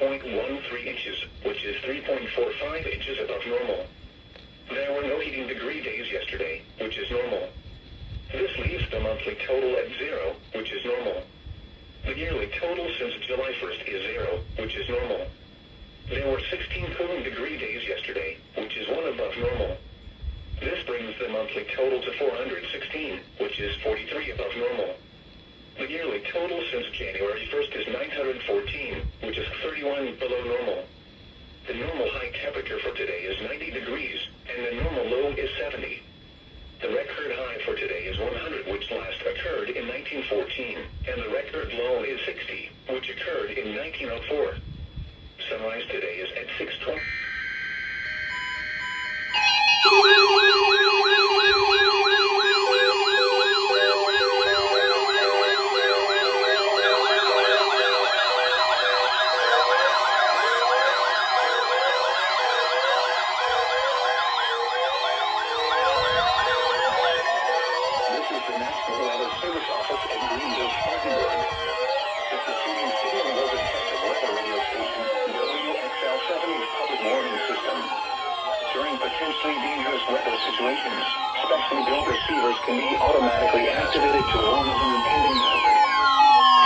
3.13 inches, which is 3.45 inches above normal. There were no heating degree days yesterday, which is normal. This leaves the monthly total at 0, which is normal. The yearly total since July 1st is 0, which is normal. There were 16 cooling degree days yesterday, which is 1 above normal. This brings the monthly total to 416, which is 43 above normal. The yearly total since January 1st is 914, which is 31 below normal. The normal high temperature for today is 90 degrees, and the normal low is 70. The record high for today is 100, which last occurred in 1914, and the record low is 60, which occurred in 1904. Sunrise today is at 6:20. Potentially dangerous weather situations, specially built receivers can be automatically activated to warn of an impending hazard.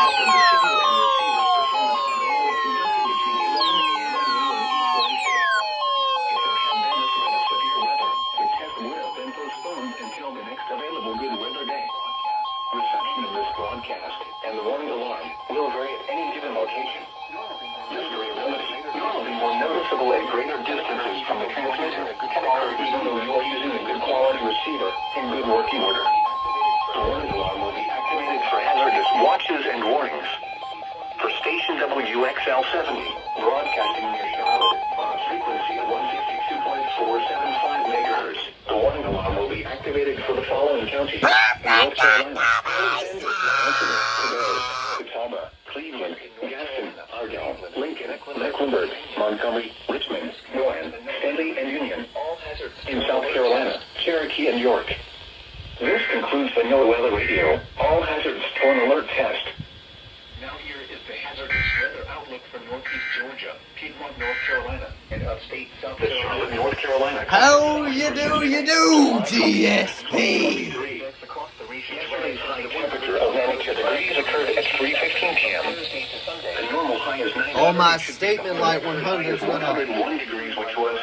After the signal and receiver's performance are normally conducted between 11 a.m. and noon each Wednesday. If there had been a threat of severe weather, the test would have been postponed until the next available good weather day. Reception of this broadcast and the warning alarm will vary at any given location. This variability, normally more noticeable at greater distances from the transmitter, can occur even though you are using a good quality receiver in good working order. The warning alarm will be activated for hazardous watches and warnings. For station WXL70, broadcasting near Charlotte on a frequency of 162.475 MHz, the warning alarm will be activated for the following counties: North Carolina, Alexandria, Catawba, Cleveland, Gaston, Argyle, Lincoln, Mecklenburg, Montgomery, Richmond, Rowan, Stanley, and Union. In South Carolina, Cherokee, and York. This concludes the NOAA Weather Radio All Hazards Torn Alert Test. Now here is the hazardous weather outlook for Northeast Georgia, Piedmont, North Carolina, and upstate South Carolina, North Carolina. How you do, GSP? Yesterday's high temperature of 92 degrees occurred at 3:15 p.m. The normal high is 9. Oh, my statement light 100s went up. 101 degrees, which was